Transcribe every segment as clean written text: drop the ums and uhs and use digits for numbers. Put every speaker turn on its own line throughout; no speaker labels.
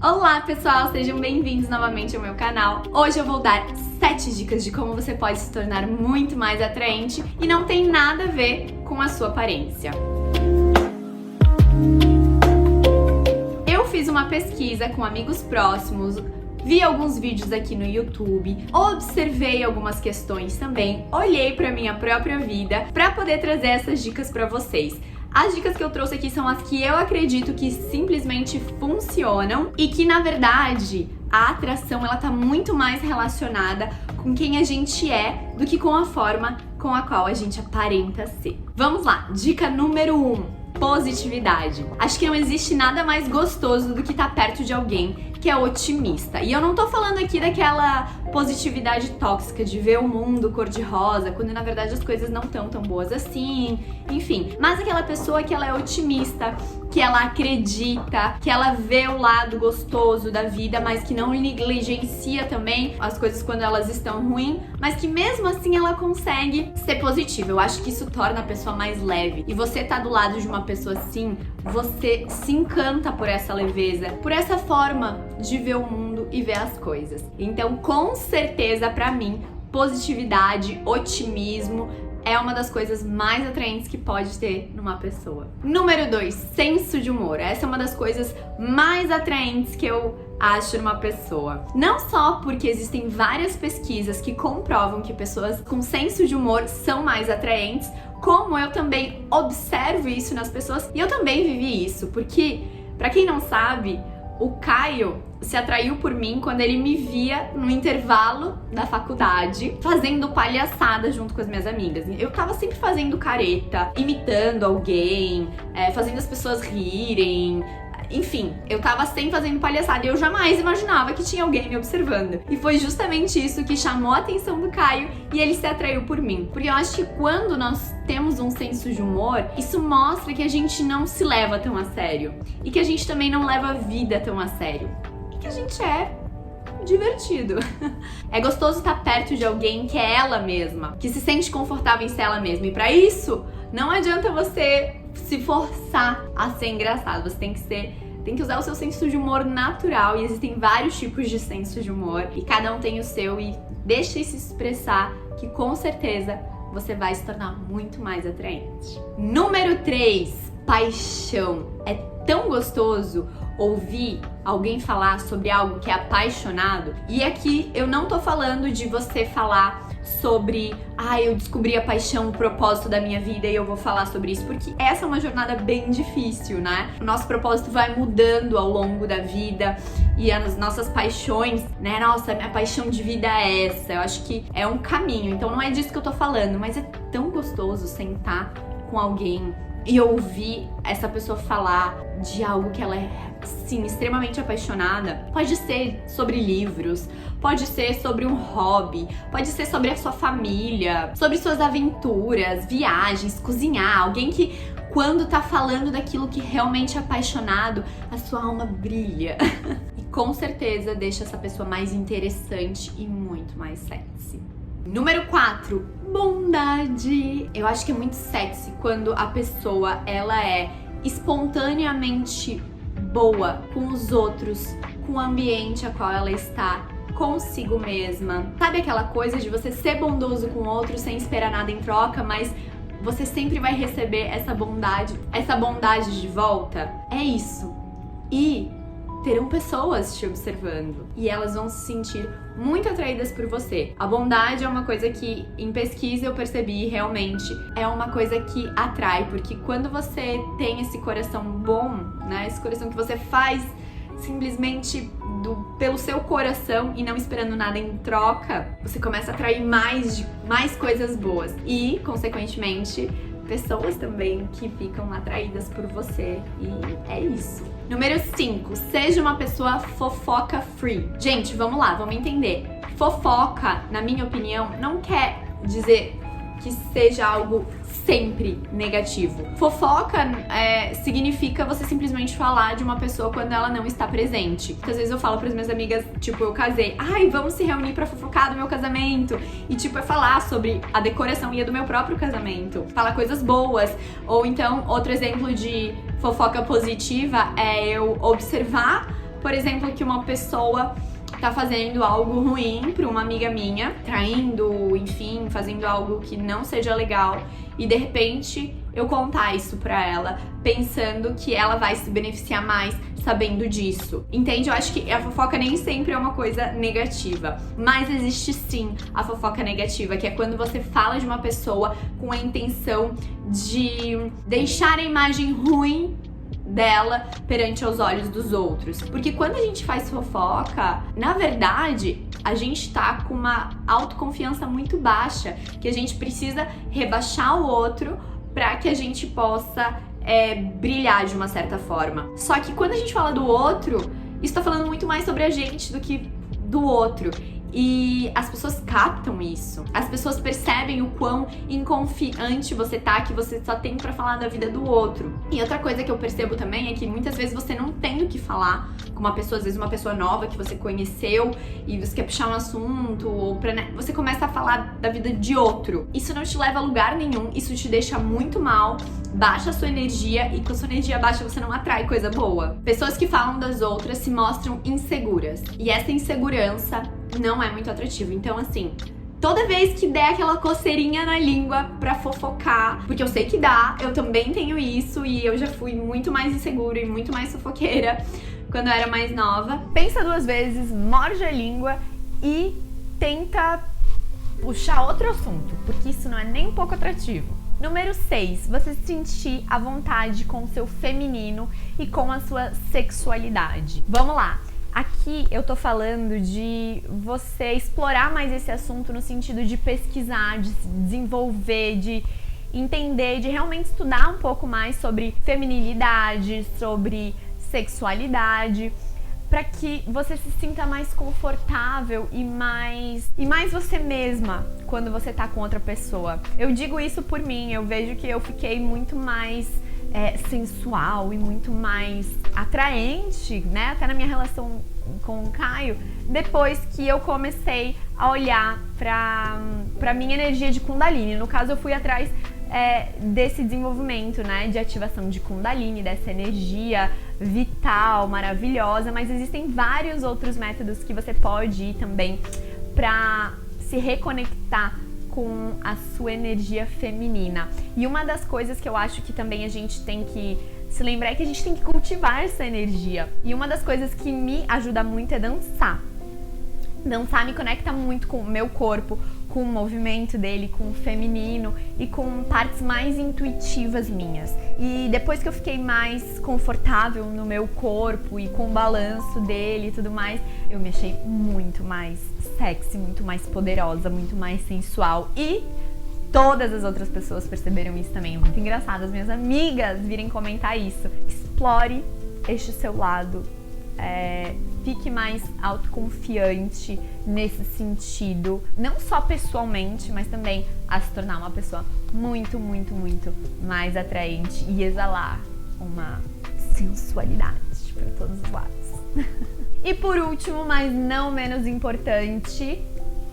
Olá pessoal, sejam bem-vindos novamente ao meu canal. Hoje eu vou dar 7 dicas de como você pode se tornar muito mais atraente e não tem nada a ver com a sua aparência. Eu fiz uma pesquisa com amigos próximos, vi alguns vídeos aqui no YouTube, observei algumas questões também, olhei para minha própria vida para poder trazer essas dicas para vocês. As dicas que eu trouxe aqui são as que eu acredito que simplesmente funcionam e que, na verdade, a atração ela tá muito mais relacionada com quem a gente é do que com a forma com a qual a gente aparenta ser. Vamos lá, dica número 1. Positividade. Acho que não existe nada mais gostoso do que estar perto de alguém que é otimista. E eu não tô falando aqui daquela positividade tóxica de ver o mundo cor-de-rosa, quando na verdade as coisas não estão tão boas assim, enfim. Mas aquela pessoa que ela é otimista, que ela acredita, que ela vê o lado gostoso da vida, mas que não negligencia também as coisas quando elas estão ruins, mas que mesmo assim ela consegue ser positiva. Eu acho que isso torna a pessoa mais leve. E você tá do lado de uma pessoa assim, você se encanta por essa leveza, por essa forma de ver o mundo e ver as coisas. Então, com certeza, pra mim, positividade, otimismo é uma das coisas mais atraentes que pode ter numa pessoa. Número 2, senso de humor. Essa é uma das coisas mais atraentes que eu acho numa pessoa. Não só porque existem várias pesquisas que comprovam que pessoas com senso de humor são mais atraentes, como eu também observo isso nas pessoas e eu também vivi isso, porque, pra quem não sabe, o Caio se atraiu por mim quando ele me via no intervalo da faculdade fazendo palhaçada junto com as minhas amigas. Eu tava sempre fazendo careta, imitando alguém, fazendo as pessoas rirem. Enfim, eu tava sempre fazendo palhaçada e eu jamais imaginava que tinha alguém me observando. E foi justamente isso que chamou a atenção do Caio e ele se atraiu por mim. Porque eu acho que quando nós temos um senso de humor, isso mostra que a gente não se leva tão a sério. E que a gente também não leva a vida tão a sério. E que a gente é divertido. É gostoso estar perto de alguém que é ela mesma, que se sente confortável em ser ela mesma. E pra isso, não adianta você se forçar a ser engraçado. Você tem que usar o seu senso de humor natural. E existem vários tipos de senso de humor e cada um tem o seu, e deixe se expressar, que com certeza você vai se tornar muito mais atraente. Número 3, paixão. É tão gostoso ouvir alguém falar sobre algo que é apaixonado. E aqui eu não tô falando de você falar sobre eu descobri a paixão, o propósito da minha vida e eu vou falar sobre isso, porque essa é uma jornada bem difícil, né? O nosso propósito vai mudando ao longo da vida e as nossas paixões, né? Nossa, minha paixão de vida é essa. Eu acho que é um caminho, então não é disso que eu tô falando, mas é tão gostoso sentar com alguém e ouvir essa pessoa falar de algo que ela é, sim, extremamente apaixonada. Pode ser sobre livros, pode ser sobre um hobby, pode ser sobre a sua família, sobre suas aventuras, viagens, cozinhar. Alguém que, quando tá falando daquilo que realmente é apaixonado, a sua alma brilha. E com certeza deixa essa pessoa mais interessante e muito mais sexy. Número 4, bondade. Eu acho que é muito sexy quando a pessoa ela é espontaneamente boa com os outros, com o ambiente a qual ela está, consigo mesma. Sabe aquela coisa de você ser bondoso com o outro sem esperar nada em troca, mas você sempre vai receber essa bondade de volta? É isso. E terão pessoas te observando e elas vão se sentir muito atraídas por você. A bondade é uma coisa que em pesquisa eu percebi realmente é uma coisa que atrai, porque quando você tem esse coração bom, né, esse coração que você faz simplesmente pelo seu coração e não esperando nada em troca, você começa a atrair mais coisas boas e, consequentemente, pessoas também que ficam atraídas por você. E é isso. Número 5, seja uma pessoa fofoca free. Gente, vamos lá, vamos entender. Fofoca, na minha opinião, não quer dizer que seja algo sempre negativo. Fofoca significa você simplesmente falar de uma pessoa quando ela não está presente. Muitas vezes eu falo para as minhas amigas, tipo, eu casei, vamos se reunir pra fofocar do meu casamento. E tipo, é falar sobre a decoração do meu próprio casamento. Falar coisas boas. Ou então, outro exemplo de fofoca positiva é eu observar Por exemplo, que uma pessoa tá fazendo algo ruim pra uma amiga minha, traindo, enfim, fazendo algo que não seja legal, e de repente eu contar isso pra ela, pensando que ela vai se beneficiar mais sabendo disso. Entende? Eu acho que a fofoca nem sempre é uma coisa negativa, mas existe sim a fofoca negativa, que é quando você fala de uma pessoa com a intenção de deixar a imagem ruim dela perante os olhos dos outros. Porque quando a gente faz fofoca, na verdade, a gente tá com uma autoconfiança muito baixa, que a gente precisa rebaixar o outro para que a gente possa brilhar de uma certa forma. Só que quando a gente fala do outro, isso tá falando muito mais sobre a gente do que do outro. E as pessoas captam isso. As pessoas percebem o quão inconfiante você tá, que você só tem pra falar da vida do outro. E outra coisa que eu percebo também é que muitas vezes você não tem o que falar com uma pessoa, às vezes uma pessoa nova que você conheceu e você quer puxar um assunto, ou você começa a falar da vida de outro. Isso não te leva a lugar nenhum, isso te deixa muito mal, baixa a sua energia, e com a sua energia baixa você não atrai coisa boa. Pessoas que falam das outras se mostram inseguras, e essa insegurança não é muito atrativo. Então, assim, toda vez que der aquela coceirinha na língua pra fofocar, porque eu sei que dá, eu também tenho isso, e eu já fui muito mais insegura e muito mais fofoqueira quando eu era mais nova. Pensa duas vezes, morde a língua e tenta puxar outro assunto, porque isso não é nem um pouco atrativo. Número 6, você sentir à vontade com o seu feminino e com a sua sexualidade. Vamos lá! Aqui eu tô falando de você explorar mais esse assunto no sentido de pesquisar, de se desenvolver, de entender, de realmente estudar um pouco mais sobre feminilidade, sobre sexualidade, para que você se sinta mais confortável e mais você mesma quando você tá com outra pessoa. Eu digo isso por mim, eu vejo que eu fiquei muito mais sensual e muito mais atraente, né, até na minha relação com o Caio, depois que eu comecei a olhar pra minha energia de Kundalini. No caso, eu fui atrás desse desenvolvimento, né, de ativação de Kundalini, dessa energia vital, maravilhosa, mas existem vários outros métodos que você pode ir também pra se reconectar com a sua energia feminina. E uma das coisas que eu acho que também a gente tem que se lembrar é que a gente tem que cultivar essa energia. E uma das coisas que me ajuda muito é dançar. Dançar me conecta muito com o meu corpo, com o movimento dele, com o feminino e com partes mais intuitivas minhas. E depois que eu fiquei mais confortável no meu corpo e com o balanço dele e tudo mais, eu me achei muito mais sexy, muito mais poderosa, muito mais sensual. E todas as outras pessoas perceberam isso também. É muito engraçado as minhas amigas virem comentar isso. Explore este seu lado. Fique mais autoconfiante nesse sentido, não só pessoalmente, mas também a se tornar uma pessoa muito, muito, muito mais atraente e exalar uma sensualidade para todos os lados. E por último, mas não menos importante,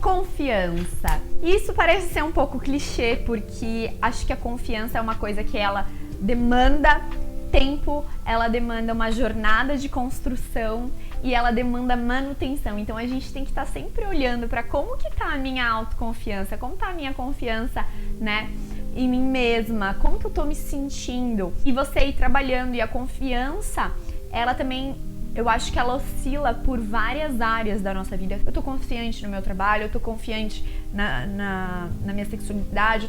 confiança. Isso parece ser um pouco clichê, porque acho que a confiança é uma coisa que ela demanda tempo, ela demanda uma jornada de construção e ela demanda manutenção. Então a gente tem que estar sempre olhando para como que tá a minha autoconfiança, como tá a minha confiança, né, em mim mesma, como que eu tô me sentindo. E você ir trabalhando, e a confiança, ela também, eu acho que ela oscila por várias áreas da nossa vida. Eu tô confiante no meu trabalho, eu tô confiante na minha sexualidade,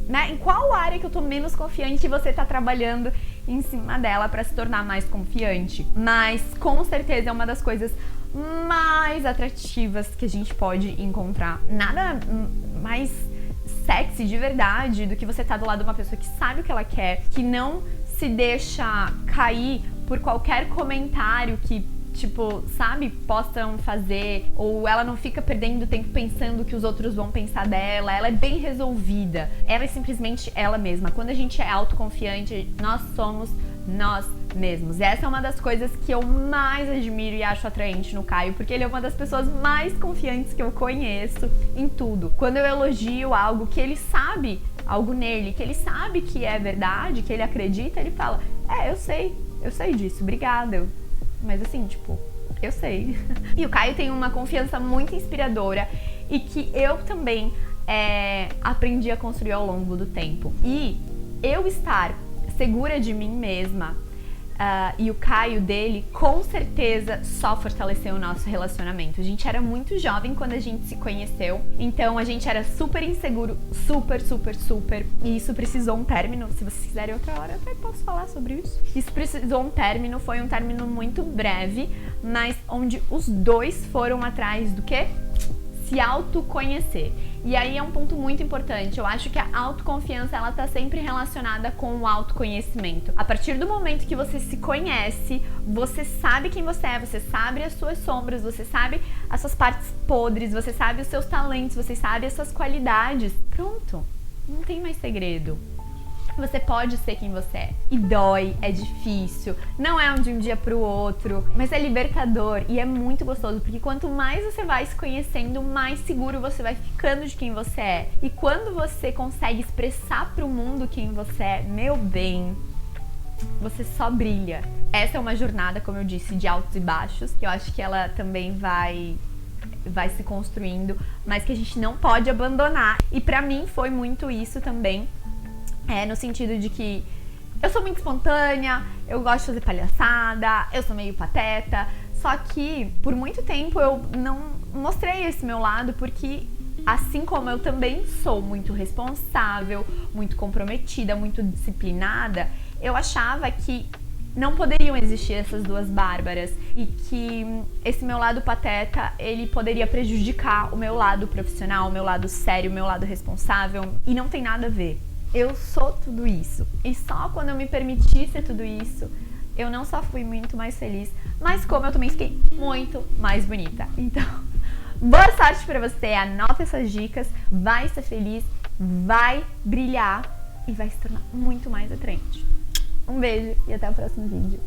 né? Em qual área que eu tô menos confiante e você tá trabalhando em cima dela para se tornar mais confiante. Mas com certeza é uma das coisas mais atrativas que a gente pode encontrar. Nada mais sexy de verdade do que você tá do lado de uma pessoa que sabe o que ela quer, que não se deixa cair por qualquer comentário que, tipo, sabe, possam fazer, ou ela não fica perdendo tempo pensando o que os outros vão pensar dela. Ela é bem resolvida, ela é simplesmente ela mesma. Quando a gente é autoconfiante, nós somos nós mesmos. E essa é uma das coisas que eu mais admiro e acho atraente no Caio, porque ele é uma das pessoas mais confiantes que eu conheço em tudo. Quando eu elogio algo que ele sabe, algo nele, que ele sabe que é verdade, que ele acredita, ele fala, eu sei disso, obrigada. Mas assim, tipo, Eu sei. E o Caio tem uma confiança muito inspiradora e que eu também aprendi a construir ao longo do tempo. E eu estar segura de mim mesma e o Caio dele, com certeza só fortaleceu o nosso relacionamento. A gente era muito jovem quando a gente se conheceu, então a gente era super inseguro, super. E isso precisou um término. Se vocês quiserem outra hora, eu até posso falar sobre isso. Isso precisou um término, foi um término muito breve, mas onde os dois foram atrás do quê? Se autoconhecer. E aí é um ponto muito importante. Eu acho que a autoconfiança, ela tá sempre relacionada com o autoconhecimento. A partir do momento que você se conhece, você sabe quem você sabe as suas sombras, você sabe as suas partes podres, você sabe os seus talentos, você sabe as suas qualidades. Pronto, não tem mais segredo. Você pode ser quem você é. E dói, é difícil, não é de um dia pro outro, mas é libertador e é muito gostoso, porque quanto mais você vai se conhecendo, mais seguro você vai ficando de quem você é. E quando você consegue expressar pro mundo quem você é, meu bem, você só brilha. Essa é uma jornada, como eu disse, de altos e baixos, que eu acho que ela também vai se construindo, mas que a gente não pode abandonar. E pra mim foi muito isso também. No sentido de que eu sou muito espontânea, eu gosto de fazer palhaçada, eu sou meio pateta, só que por muito tempo eu não mostrei esse meu lado, porque assim como eu também sou muito responsável, muito comprometida, muito disciplinada, eu achava que não poderiam existir essas duas Bárbaras e que esse meu lado pateta, ele poderia prejudicar o meu lado profissional, o meu lado sério, o meu lado responsável, e não tem nada a ver. Eu sou tudo isso. E só quando eu me permiti ser tudo isso, eu não só fui muito mais feliz, mas como eu também fiquei muito mais bonita. Então, boa sorte pra você, anota essas dicas, vai ser feliz, vai brilhar e vai se tornar muito mais atraente. Um beijo e até o próximo vídeo.